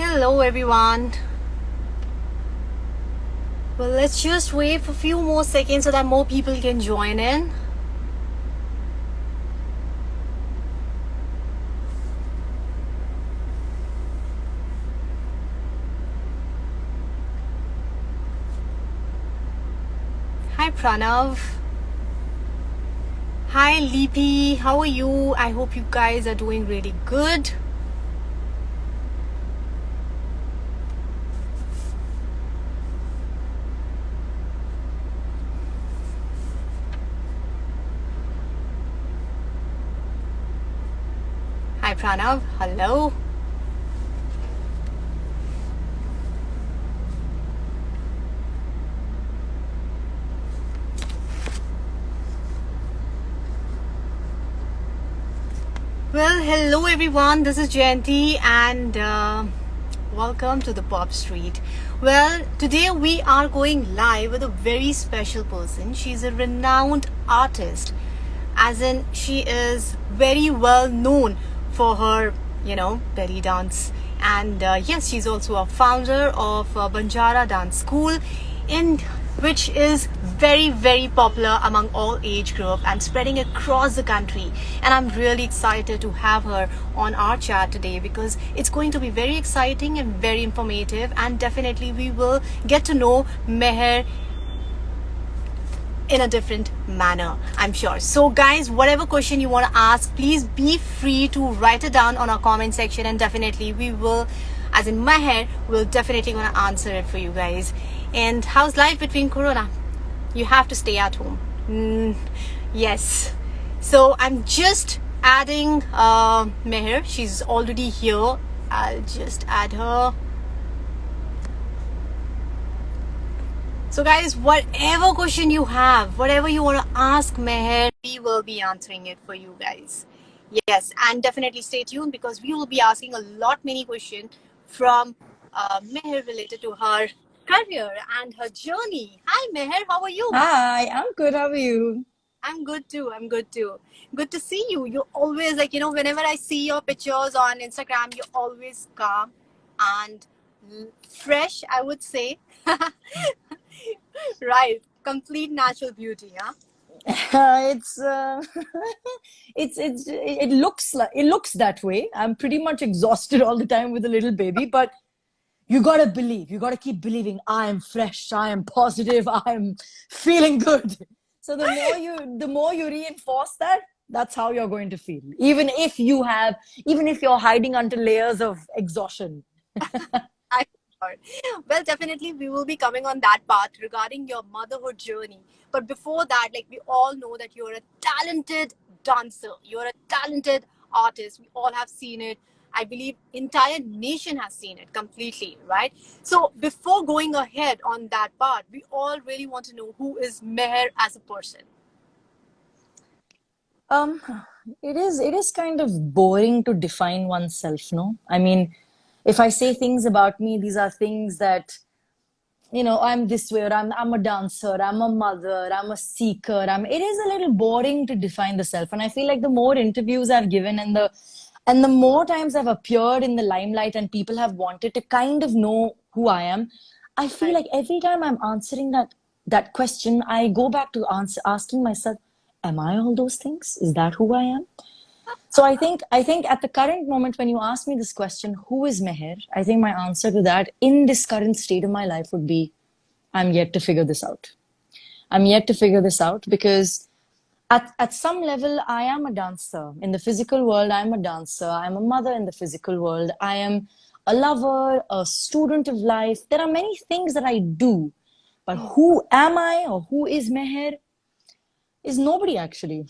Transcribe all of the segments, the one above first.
Hello everyone. Well, let's just wait for a few more seconds so that more people can join in. Hi Pranav. Hi Lipi. How are you? I hope you guys are doing really good. Hi Pranav. Hello. Well, hello everyone. This is Jayanti and welcome to the Pop Street. Well, today we are going live with a very special person. She's a renowned artist, as in she is very well known for her, belly dance. And yes, she's also a founder of Banjara Dance School, in which is very, very popular among all age group and spreading across the country. And I'm really excited to have her on our chat today because it's going to be very exciting and very informative, and definitely we will get to know Meher in a different manner, I'm sure. So guys, whatever question you want to ask, please be free to write it down on our comment section, and definitely we will, as in Meher, will definitely gonna answer it for you guys. And how's life between Corona? You have to stay at home. Yes. So I'm just adding Meher. She's already here. I'll just add her. So guys, whatever question you have, whatever you want to ask Meher, we will be answering it for you guys. Yes, and definitely stay tuned because we will be asking many questions from Meher related to her career and her journey. Hi Meher, how are you? Hi, I'm good. How are you? I'm good too. I'm good too. Good to see you. You always whenever I see your pictures on Instagram, you're always calm and fresh, I would say. Right. Complete natural beauty, huh? It's it looks that way. I'm pretty much exhausted all the time with a little baby, but you gotta believe. You gotta keep believing. I am fresh. I am positive. I am feeling good. So the more you reinforce that, that's how you're going to feel. Even if you're hiding under layers of exhaustion. I'm sure. Well, definitely we will be coming on that path regarding your motherhood journey. But before that, like we all know that you're a talented dancer. You're a talented artist. We all have seen it. I believe entire nation has seen it completely, right? So before going ahead on that part, we all really want to know who is Meher as a person. Um, it is kind of boring to define oneself, no? I mean, if I say things about me, these are things that, I'm this way, or I'm a dancer, I'm a mother, I'm a seeker. It is a little boring to define the self. And I feel like the more interviews I've given and the more times I've appeared in the limelight and people have wanted to kind of know who I am, I feel Right. like every time I'm answering that question, I go back to asking myself, am I all those things? Is that who I am? So I think at the current moment when you ask me this question, who is Meher? I think my answer to that in this current state of my life would be, I'm yet to figure this out. I'm yet to figure this out because at some level I am a dancer. In the physical world, I'm a dancer. I'm a mother in the physical world. I am a lover, a student of life. There are many things that I do. But who am I or who is Meher is nobody actually.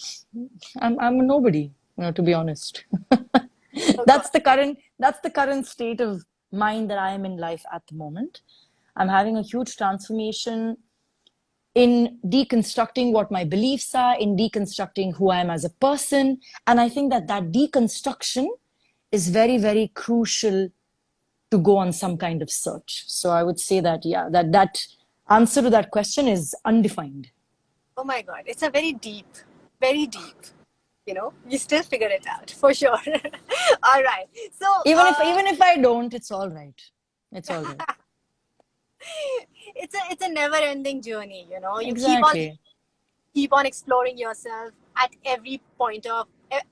I'm a nobody, to be honest. Oh God. That's the current state of mind that I am in life at the moment. I'm having a huge transformation in deconstructing what my beliefs are, in deconstructing who I am as a person. And I think that deconstruction is very, very crucial to go on some kind of search. So I would say that, yeah, that answer to that question is undefined. Oh my God. It's a very deep, very deep. you still figure it out for sure. All right. So, Even if I don't, it's all right. It's all right. it's a never-ending journey. You Exactly. keep on exploring yourself at every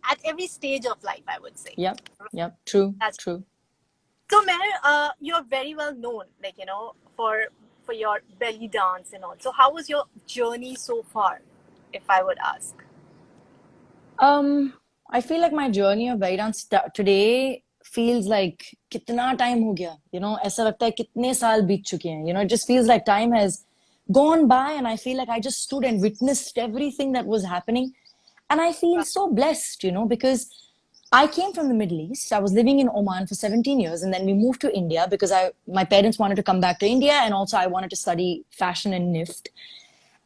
at every stage of life, I would say. Yep. Yep. True. That's True. so, Meher, you're very well known, for your belly dance and all. So, how was your journey so far, if I would ask? Um, I feel like my journey of belly dance today feels like कितना time हो गया, ऐसा लगता है कितने साल बीत चुके हैं, it just feels like time has gone by and I feel like I just stood and witnessed everything that was happening and I feel so blessed, because I came from the Middle East. I was living in Oman for 17 years and then we moved to India because my parents wanted to come back to India and also I wanted to study fashion and NIFT.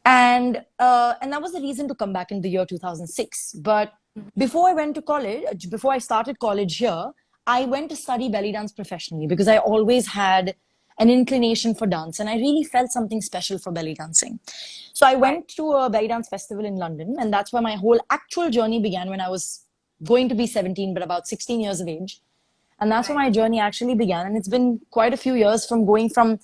And that was the reason to come back in the year 2006. But before I went to college, before I started college here, I went to study belly dance professionally because I always had an inclination for dance and I really felt something special for belly dancing. So I went to a belly dance festival in London and that's where my whole actual journey began when I was going to be 17, but about 16 years of age. And that's where my journey actually began. And it's been quite a few years from going from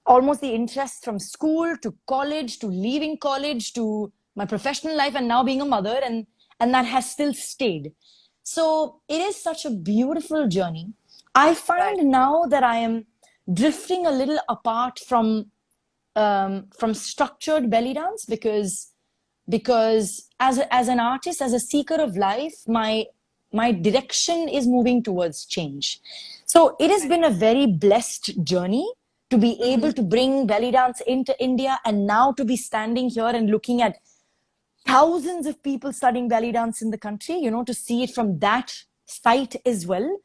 almost the interest from school to college to leaving college to my professional life and now being a mother and that has still stayed. So it is such a beautiful journey. I find now that I am drifting a little apart from structured belly dance because as an artist, as a seeker of life, my direction is moving towards change. So it has been a very blessed journey to be able to bring belly dance into India and now to be standing here and looking at thousands of people studying belly dance in the country, to see it from that site as well.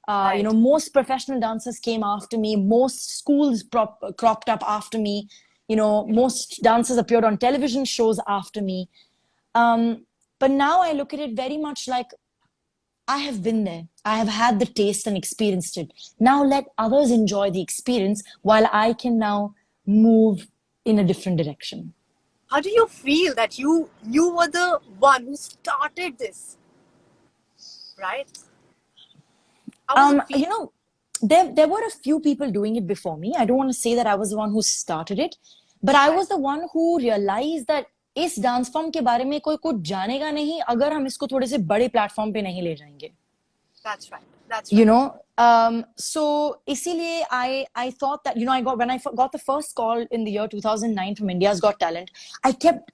Most professional dancers came after me. Most schools cropped up after me. Most dancers appeared on television shows after me. But now I look at it very much like I have been there. I have had the taste and experienced it. Now let others enjoy the experience while I can now move in a different direction. How do you feel that you were the one who started this, right? How was it feel? There were a few people doing it before me. I don't want to say that I was the one who started it, but I was the one who realized that इस dance form के बारे में कोई कुछ जानेगा नहीं अगर हम इसको थोड़े से बड़े प्लेटफॉर्म पे नहीं ले जाएंगे. That's right. So इसीलिए I thought that when I got the first call in the year 2009 from India's Got Talent, I kept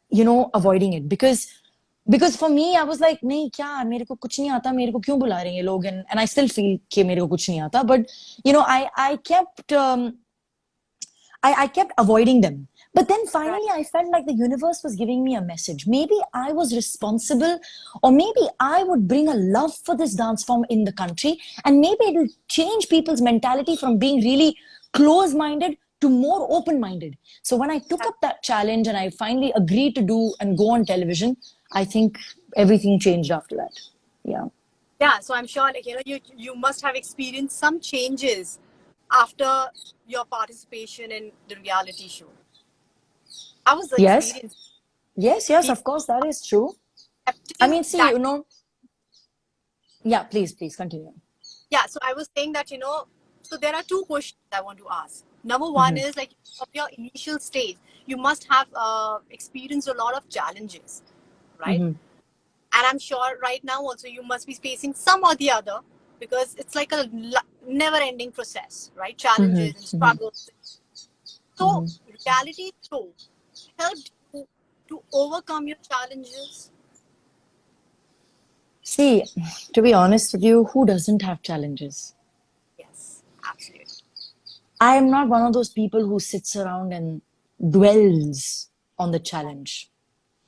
avoiding it because for me I was like नहीं क्या मेरे को कुछ नहीं आता मेरे को क्यों बुला रहे हैं ये लोग and I still feel कि मेरे को कुछ नहीं आता but I kept avoiding them. But then finally, I felt like the universe was giving me a message. Maybe I was responsible, or maybe I would bring a love for this dance form in the country, and maybe it will change people's mentality from being really close-minded to more open-minded. So when I took up that challenge and I finally agreed to do and go on television, I think everything changed after that. Yeah. Yeah. So I'm sure, you must have experienced some changes after your participation in the reality show. How was the experience? Yes, of course, that is true. I mean, see, yeah, please continue. Yeah, so I was saying that, so there are two questions I want to ask. Number one is like, of your initial stage, you must have experienced a lot of challenges, right? And I'm sure right now also you must be facing some or the other because it's like a never-ending process, right? Challenges and struggles. So reality show helped you to overcome your challenges? See, to be honest with you, who doesn't have challenges? Yes, absolutely. I am not one of those people who sits around and dwells on the challenge.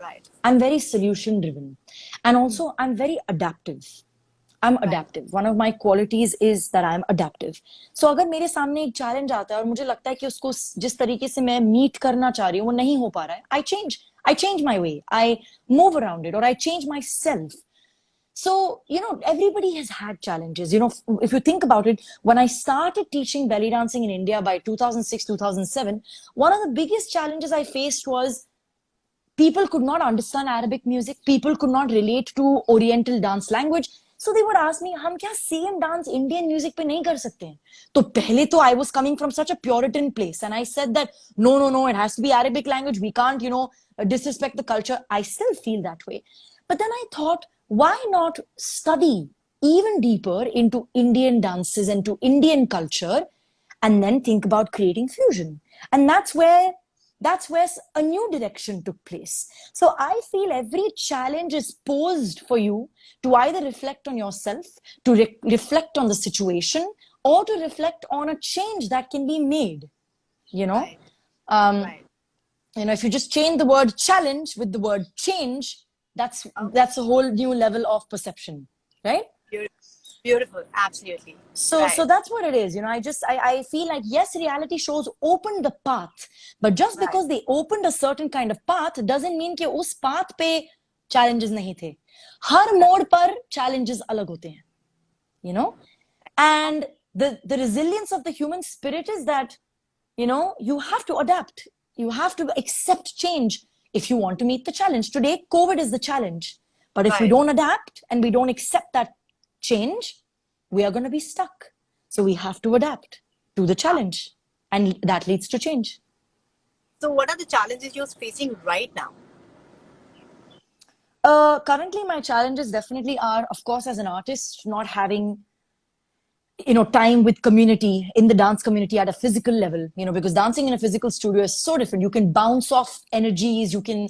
Right. I'm very solution driven. And also I'm very adaptive. I'm adaptive. One of my qualities is that I'm adaptive. So अगर मेरे सामने एक challenge आता है और मुझे लगता है कि उसको जिस तरीके से मैं meet करना चाह रही हूँ वो नहीं हो पा रहा है, I change my way. I move around it or I change myself. So, everybody has had challenges. If you think about it, when I started teaching belly dancing in India by 2006, 2007, one of the biggest challenges I faced was People could not understand Arabic music. People could not relate to Oriental dance language. So they would ask me, हम क्या same dance Indian music पे नहीं कर सकते हैं? तो पहले तो I was coming from such a Puritan place, and I said that no, it has to be Arabic language. We can't, disrespect the culture. I still feel that way. But then I thought, why not study even deeper into Indian dances and to Indian culture, and then think about creating fusion? And that's where a new direction took place. So I feel every challenge is posed for you to either reflect on yourself, to reflect on the situation, or to reflect on a change that can be made. Right. Right. If you just change the word challenge with the word change, that's a whole new level of perception, right? Beautiful. Absolutely. So right. so that's what it is. I feel like, yes, reality shows open the path, but just because they opened a certain kind of path doesn't mean कि उस path पे challenges नहीं थे. हर मोड़ पर challenges अलग होते हैं, and the resilience of the human spirit is that, you have to adapt. You have to accept change if you want to meet the challenge. Today, COVID is the challenge. But if we don't adapt and we don't accept that change, we are going to be stuck. So we have to adapt to the challenge, and that leads to change. So what are the challenges you're facing right now? Currently, my challenges definitely are, of course, as an artist, not having time with community, in the dance community at a physical level, because dancing in a physical studio is so different. You can bounce off energies, you can,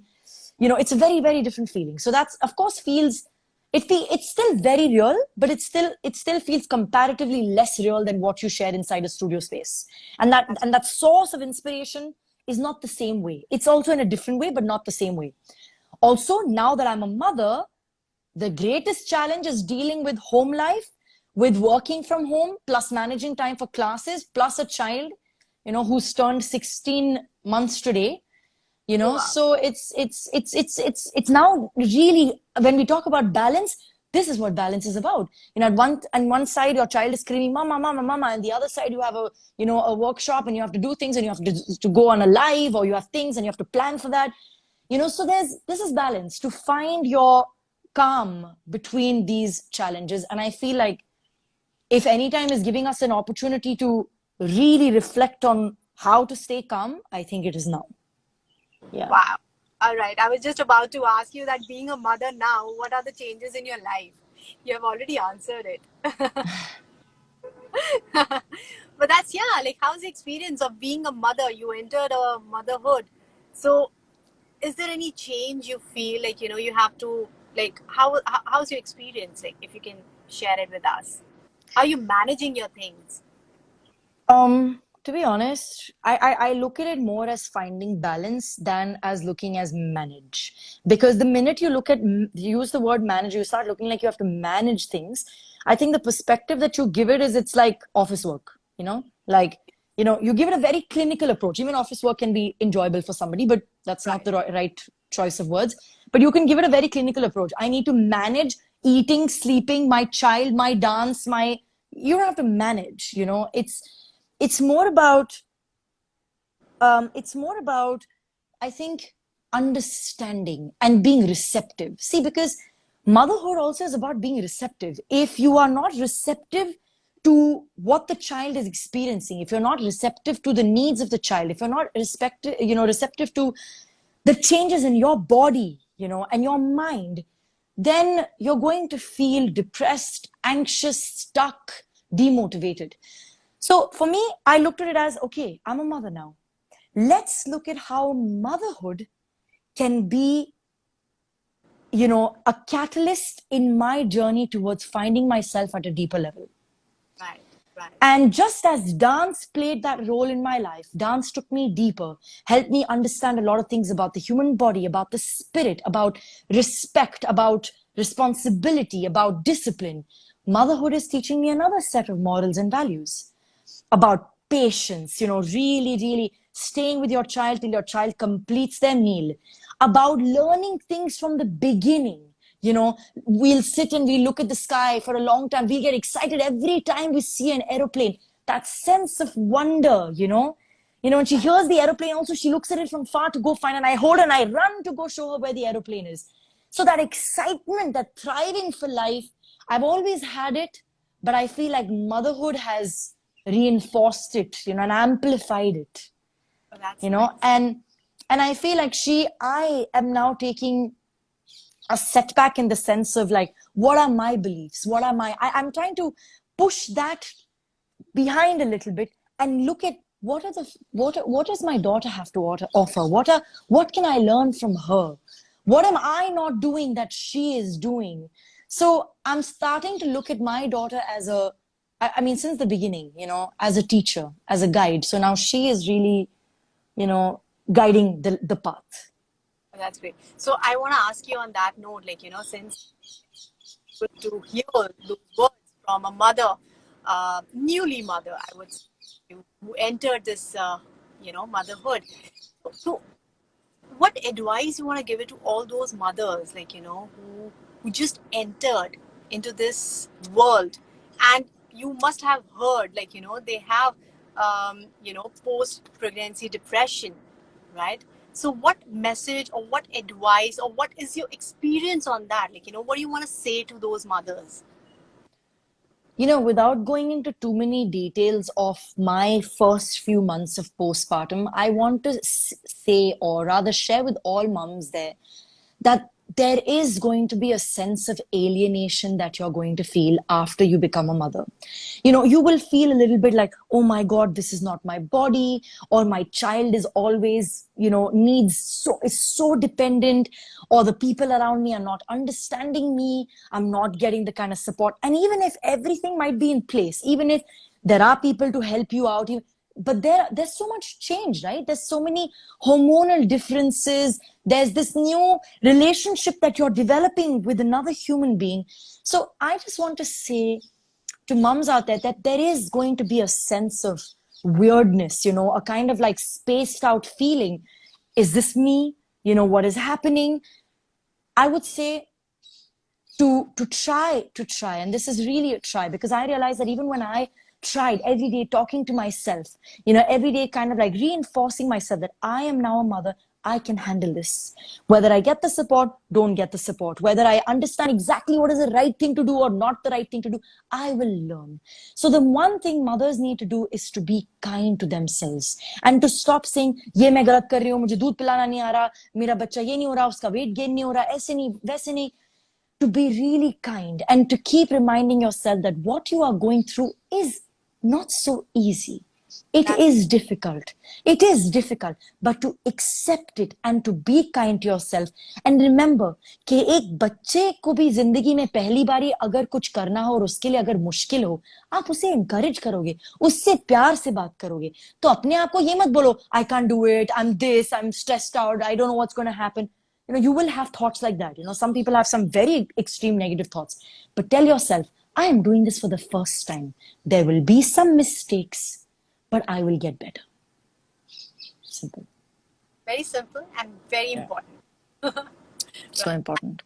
it's a very, very different feeling. So that's, of course, it's still very real, but it still feels comparatively less real than what you share inside a studio space. And that source of inspiration is not the same way. It's also in a different way, but not the same way. Also, now that I'm a mother, the greatest challenge is dealing with home life, with working from home, plus managing time for classes, plus a child, who's turned 16 months today. Wow. So it's now really, when we talk about balance, this is what balance is about. At one side your child is screaming mama, mama, mama, and the other side you have a workshop, and you have to do things, and you have to go on a live, or you have things and you have to plan for that. So this is balance, to find your calm between these challenges. And I feel like if any time is giving us an opportunity to really reflect on how to stay calm, I think it is now. Yeah. Wow. All right. I was just about to ask you that, being a mother now, what are the changes in your life? You have already answered it. But that's, like, how's the experience of being a mother? You entered a motherhood. So is there any change you feel like, you have to, like, how's your experience? Like, if you can share it with us. How are you managing your things? To be honest, I look at it more as finding balance than as looking as manage. Because the minute you use the word manage, you start looking like you have to manage things. I think the perspective that you give it is, it's like office work, like, you give it a very clinical approach. Even office work can be enjoyable for somebody, but that's not the right choice of words. But you can give it a very clinical approach. I need to manage eating, sleeping, my child, my dance, you don't have to manage, it's more about, I think, understanding and being receptive. See, because motherhood also is about being receptive. If you are not receptive to what the child is experiencing, if you're not receptive to the needs of the child, if you're not receptive to the changes in your body, and your mind, then you're going to feel depressed, anxious, stuck, demotivated. So for me, I looked at it as, okay, I'm a mother now. Let's look at how motherhood can be, a catalyst in my journey towards finding myself at a deeper level. Right. And just as dance played that role in my life, dance took me deeper, helped me understand a lot of things about the human body, about the spirit, about respect, about responsibility, about discipline. Motherhood is teaching me another set of morals and values, about patience, really, really staying with your child till your child completes their meal, about learning things from the beginning. We'll sit and we look at the sky for a long time. We get excited every time we see an aeroplane. That sense of wonder, When she hears the aeroplane, also she looks at it from far to go find, and I hold her and I run to go show her where the aeroplane is. So that excitement, that thriving for life, I've always had it, but I feel like motherhood has reinforced it, and amplified it. Oh, that's nice. And I feel like I am now taking a setback in the sense of like, what are my beliefs? I'm trying to push that behind a little bit and look at what does my daughter have to offer? What can I learn from her? What am I not doing that she is doing? So I'm starting to look at my daughter as I mean, since the beginning, as a teacher, as a guide. So now she is really, guiding the path. Oh, that's great. So I want to ask you on that note, like, since good to hear those words from a mother, newly mother, I would say, who entered this, motherhood. So what advice you want to give it to all those mothers, like, who just entered into this world, and you must have heard, like, they have, post-pregnancy depression, right? So what message or what advice or what is your experience on that? Like, what do you want to say to those mothers? Without going into too many details of my first few months of postpartum, I want to say, or rather share with all moms there, that there is going to be a sense of alienation that you're going to feel after you become a mother. You will feel a little bit like, oh my God, this is not my body, or my child is always, is so dependent, or the people around me are not understanding me, I'm not getting the kind of support. And even if everything might be in place, even if there are people to help you out, but there's so much change, right? There's so many hormonal differences. There's this new relationship that you're developing with another human being. So I just want to say to moms out there that there is going to be a sense of weirdness, a kind of like spaced out feeling. Is this me? What is happening? I would say to try, and this is really a try, because I realized that even when I tried every day talking to myself, every day kind of like reinforcing myself that I am now a mother, I can handle this. Whether I get the support, don't get the support, whether I understand exactly what is the right thing to do or not the right thing to do, I will learn. So the one thing mothers need to do is to be kind to themselves and to stop saying, ye main galat kar rahi hu, mujhe doodh pilana nahi aa raha, mera bachcha ye nahi ho raha, uska weight gain nahi ho raha, aise nahi, waise nahi. To be really kind and to keep reminding yourself that what you are going through is not so easy. It is difficult. It is difficult, but to accept it and to be kind to yourself. And remember कि एक बच्चे को भी जिंदगी में पहली बारी अगर कुछ करना हो और उसके लिए अगर मुश्किल हो, आप उसे encourage करोगे, उससे प्यार से बात करोगे. तो अपने आप को ये मत बोलो, I can't do it, I'm this, I'm stressed out, I don't know what's going to happen. You will have thoughts like that. Some people have some very extreme negative thoughts. But tell yourself, I am doing this for the first time. There will be some mistakes, but I will get better. Simple. Very simple and very important. So important.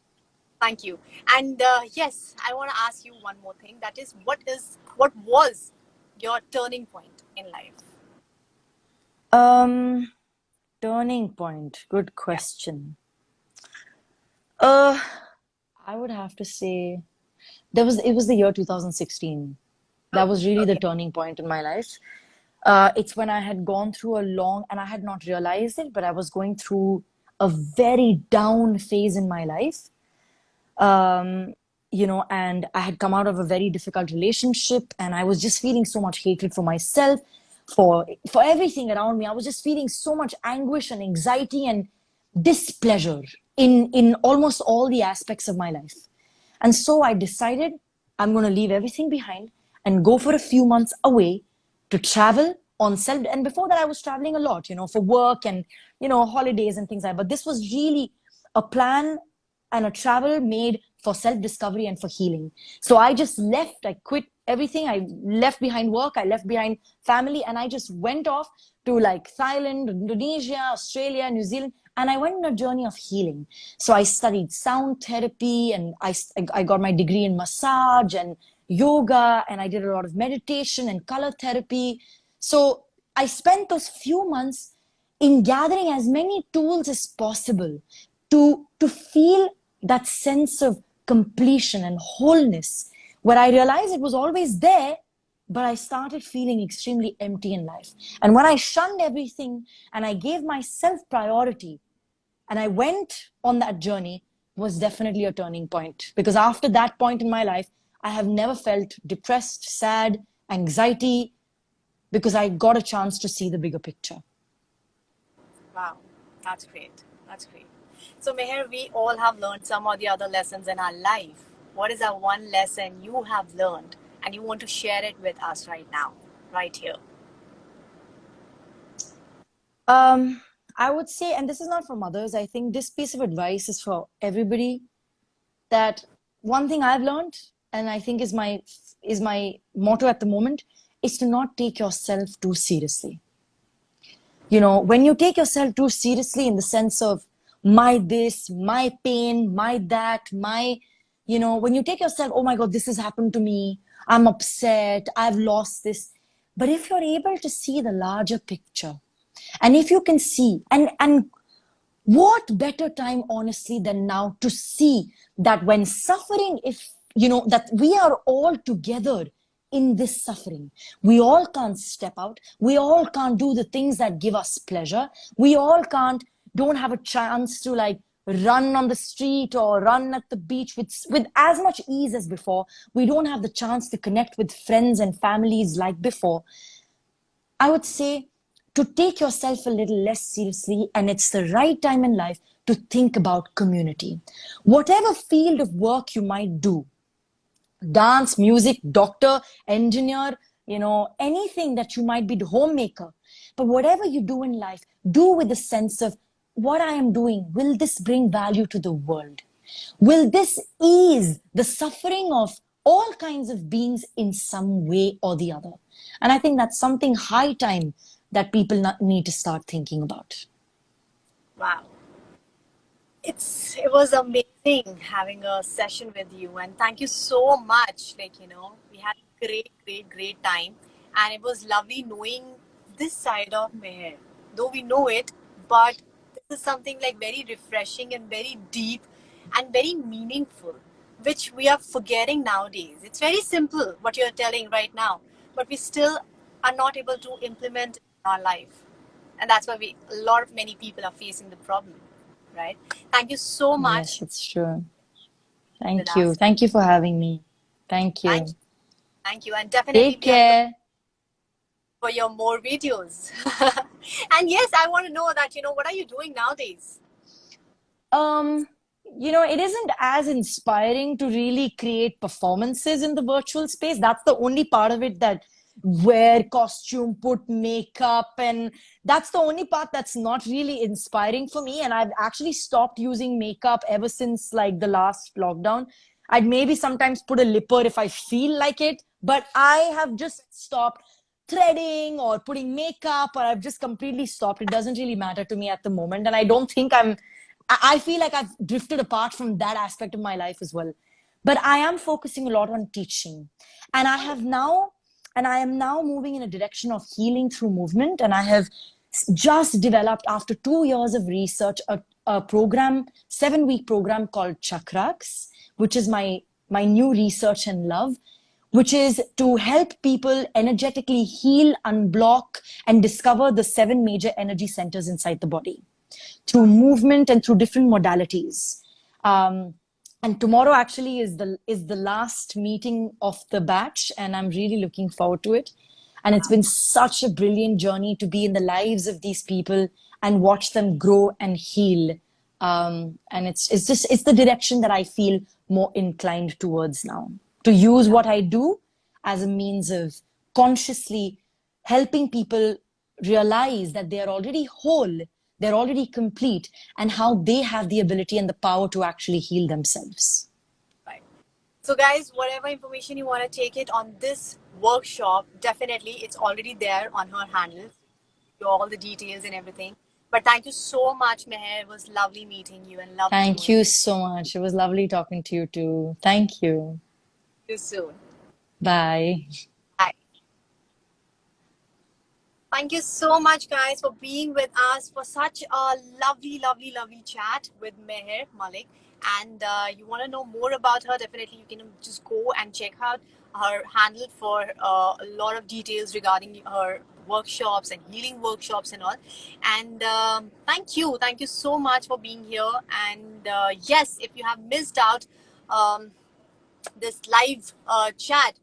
Thank you. And yes, I want to ask you one more thing. That is, what was your turning point in life? Turning point. Good question. I would have to say it was the year 2016. That was really the turning point in my life. It's when I had gone through and I had not realized it, but I was going through a very down phase in my life. And I had come out of a very difficult relationship, and I was just feeling so much hatred for myself, for everything around me. I was just feeling so much anguish and anxiety and displeasure in almost all the aspects of my life. And so I decided I'm going to leave everything behind and go for a few months away to travel on self. And before that, I was traveling a lot, for work and, holidays and things like that. But this was really a plan and a travel made for self-discovery and for healing. So I just left, I quit everything. I left behind work, I left behind family, and I just went off to like Thailand, Indonesia, Australia, New Zealand. And I went on a journey of healing. So I studied sound therapy, and I got my degree in massage and yoga, and I did a lot of meditation and color therapy. So I spent those few months in gathering as many tools as possible to feel that sense of completion and wholeness, where I realized it was always there, but I started feeling extremely empty in life. And when I shunned everything and I gave myself priority and I went on that journey, was definitely a turning point. Because after that point in my life, I have never felt depressed, sad, anxiety, because I got a chance to see the bigger picture. Wow, that's great. That's great. So, Meher, we all have learned some or the other lessons in our life. What is that one lesson you have learned and you want to share it with us right now, right here? I would say, and this is not from others, I think this piece of advice is for everybody, that one thing I've learned, and I think is my motto at the moment, is to not take yourself too seriously. You know, when you take yourself too seriously in the sense of my this, my pain, my that, my, when you take yourself, oh my God, this has happened to me, I'm upset, I've lost this. But if you're able to see the larger picture, and if you can see, and what better time, honestly, than now to see that when suffering, if that we are all together in this suffering. We all can't step out. We all can't do the things that give us pleasure. We all don't have a chance to like run on the street or run at the beach with as much ease as before. We don't have the chance to connect with friends and families like before. I would say to take yourself a little less seriously, and it's the right time in life to think about community. Whatever field of work you might do, dance, music, doctor, engineer, anything that you might be, the homemaker. But whatever you do in life, do with the sense of what I am doing. Will this bring value to the world? Will this ease the suffering of all kinds of beings in some way or the other? And I think that's something high time that people need to start thinking about. Wow. It was amazing having a session with you, and thank you so much. We had a great time, and it was lovely knowing this side of Meher. Though we know it, but this is something like very refreshing and very deep and very meaningful, which we are forgetting nowadays. It's very simple what you're telling right now, but we still are not able to implement it in our life, and that's why many people are facing the problem, right? Thank you so much Yes, it's true. with Thank you. us. Thank you for having me. Thank Thank you. you. Thank you. And definitely Take we are looking care. for your more videos. And yes, I want to know that, what are you doing nowadays? Um, it isn't as inspiring to really create performances in the virtual space. That's the only part of it that wear costume, put makeup, and that's the only part that's not really inspiring for me. And I've actually stopped using makeup ever since like the last lockdown. I'd maybe sometimes put a lipper if I feel like it, but I have just stopped threading or putting makeup, or I've just completely stopped. It doesn't really matter to me at the moment. And I don't think I feel like I've drifted apart from that aspect of my life as well. But I am focusing a lot on teaching. And I am now moving in a direction of healing through movement. And I have just developed, after 2 years of research, a program, 7-week program called Chakraks, which is my new research and love, which is to help people energetically heal, unblock, and discover the 7 major energy centers inside the body through movement and through different modalities. Um, and tomorrow actually is the last meeting of the batch, and I'm really looking forward to it. And it's been such a brilliant journey to be in the lives of these people and watch them grow and heal. And it's the direction that I feel more inclined towards now, to use what I do as a means of consciously helping people realize that they are already whole, they're already complete, and how they have the ability and the power to actually heal themselves. Right. So, guys, whatever information you want to take it on this workshop, definitely it's already there on her handle. All the details and everything. But thank you so much, Meher. It was lovely meeting you and lovely Thank knowing you so much. It was lovely talking to you too. Thank you. you soon. Bye. Bye. Thank you so much, guys, for being with us for such a lovely chat with Meher Malik. And you want to know more about her, definitely you can just go and check out her handle for a lot of details regarding her workshops and healing workshops and all. And thank you so much for being here. And yes, if you have missed out um, this live chat,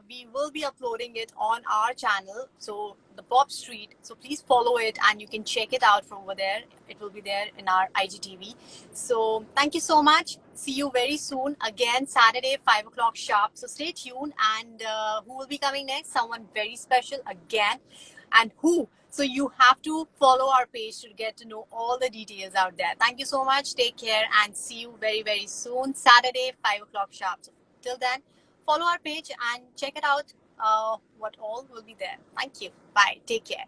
we will be uploading it on our channel, so the Pop Street. So please follow it and you can check it out from over there. It will be there in our IGTV. So thank you so much. See you very soon again, Saturday 5 o'clock sharp. So stay tuned. And who will be coming next? Someone very special again. And who? So you have to follow our page to get to know all the details out there. Thank you so much. Take care and see you very soon, Saturday 5 o'clock sharp. So till then, follow our page and check it out. What all will be there. Thank you. Bye. Take care.